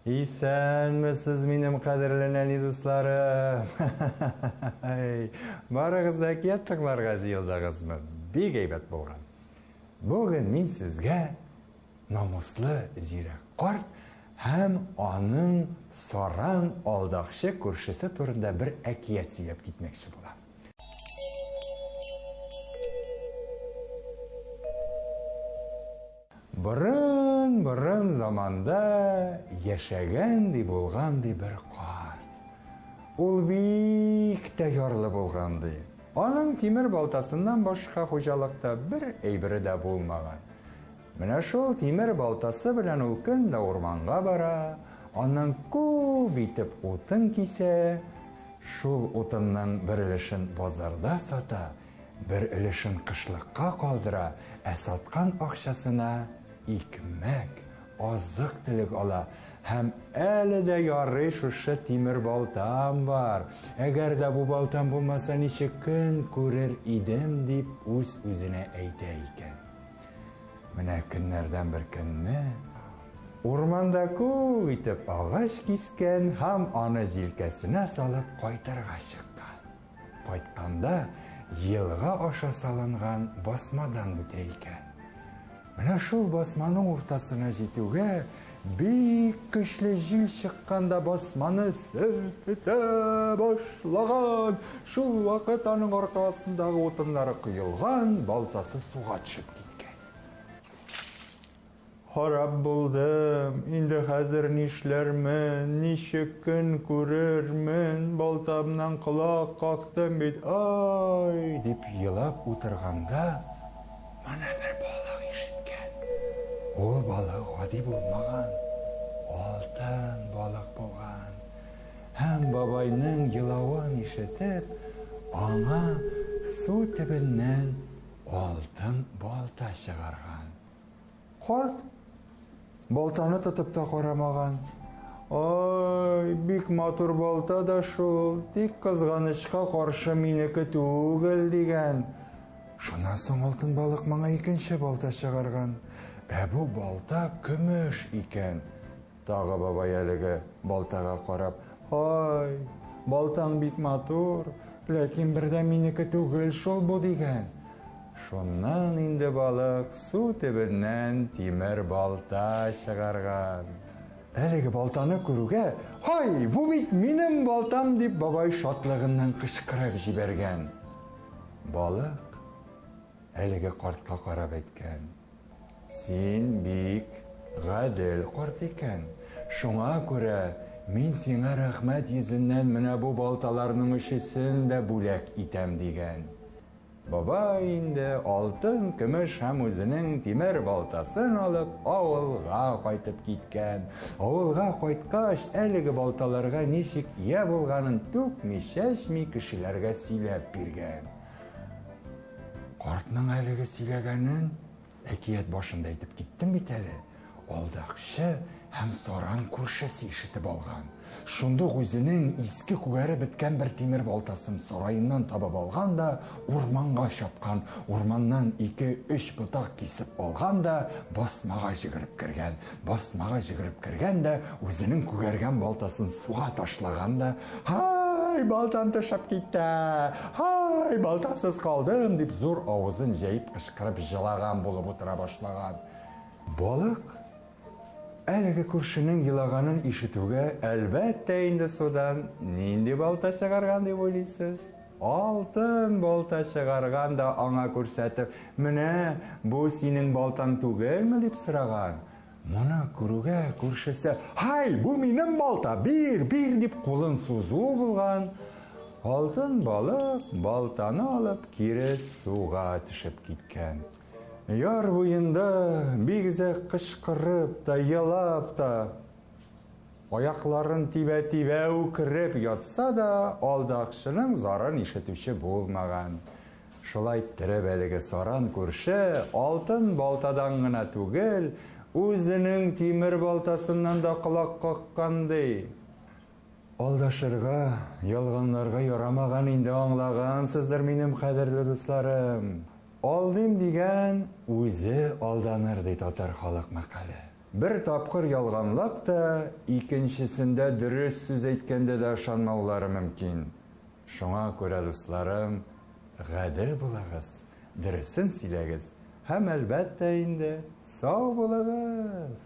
Исәнмесез минем кадерле нәни дусларым. Барыгыз да әкият тыңларга җыелдыгызмы? Бик әйбәт булган. Бүген мин сезгә намуслы зирәк карт һәм аның саран алдакчы күршесе турында бер әкият сөйләп китмәкче булам. Борын заманда яшәгән ди булган ди бер карт. Ул бик тә ярлы булган ди. Аның тимер балтасыннан башка хуҗалыкта бер әйбере дә булмаган. Менә шул тимер балтасы белән ул көн дә урманга бара, аның күп итеп утын кисә, шул утынның бер өлешен базарда сата, бер өлешен кышлыкка калдыра, ә саткан акчасына икмәк, азык-төлек ала. Һәм әле дә ярый шушы тимер балтам бар. Әгәр дә бу балтам булмаса, ничек көн күрер идем дип үз-үзенә әйтә икән. Менә көннәрдән бер көнне урманда күп итеп агач кискән һәм аны җилкәсенә салып кайтырга чыккан. Кайтканда елга аша салынган басмадан үтә икән. Менә шул басманың уртасына җитүгә бик көчле җил чыкканда басманы селкетә башлаган. Шул вакыт аның аркасындагы утыннары коелган, балтасы суга төшеп киткән. Харап булдым, инде хәзер нишләрмен, ничек көн күрермен, балтамнан колак кактым бит, ай, дип елап утырганда, менә бер балык ишеткән. Ул балык гади булмаган, алтын балык булган. Һәм бабайның елавын ишетеп, аңа су төбеннән алтын балта чыгарган. Карт балтаны тотып та карамаган. Ай, бик матур балта да шул, тик кызганычка каршы минеке түгел дигән. Шуннан соң алтын балык моңа икенче балта чыгарган. Ә бу балта көмеш икән. Тагы бабай әлеге балтага карап, ай, балтаң бик матур, ләкин бердә минеке түгел шул бу дигән. Шуннан инде балык су төбеннән тимер балта чыгарган. Әлеге балтаны күрүгә, ай, бу бит минем балтам дип бабай шатлыгыннан кычкырып җибәргән. Балык әлеге картка карап әйткән: "Син бик гадел карт икән. Шуңа күрә мин сиңа рәхмәт йөзеннән менә бу балталарның өчесен дә бүләк итәм" дигән. Бабай инде алтын, көмеш һәм үзенең тимер балтасын алып авылга кайтып киткән. Авылга кайткач, әлеге балталарга ничек ия булганын түкми-чәчми кешеләргә сөйләп биргән. Картның әлеге сөйләгәнен әкият башында әйтеп киттем бит әле. Алдакчы һәм саран күршесе ишетеп алган. Шундук үзенең иске күгәре беткән бер тимер балтасын сарайыннан табып алган да, урманга чапкан. Урманнан 2-3 ботак кисеп алган да, басмага җигереп кергән. Басмага җигереп кергән дә, үзенең күгәргән балтасын суга ташлаган да, "Ай, балтам төшеп китте! Ай, балтасыз калдым!" дип зур авызын җәеп кычкырып җылаган булып утыра башлаган. Балык әлеге күршенең елаганын ишетүгә, әлбәттә инде судан нинди балта чыгарган дип уйлыйсыз? Алтын балта чыгарган да аңа күрсәтеп, "Менә бу синең балтаң түгелме?" дип сораган. Моны күрүгә күршесе, "Ай, бу минем балта, бир" дип кулын сузу булган. Алтын балык балтаны алып кире суга төшеп киткән. Яр буенда бигзә кычкырып та, елап та, аякларын тибә-тибә үкереп ятса да, алдакчының зарын ишетүче булмаган. Шулай иттереп әлеге саран күрше алтын балтадан гына түгел, үзенең тимер балтасыннан да колак каккан ди. Алдашырга, ялганларга ярамаган инде, аңлагансыздыр минем кадерле дусларым. Алдым дигән үзе алданыр ди татар халык мәкале. Бер тапкыр ялганлап та, икенчесендә дөрес сүз әйткәндә дә ышанмаулары мөмкин. Шуңа күрә, дусларым, гадел булыгыз, дөресен сөйләгез, һәм әлбәттә инде сау булыгыз.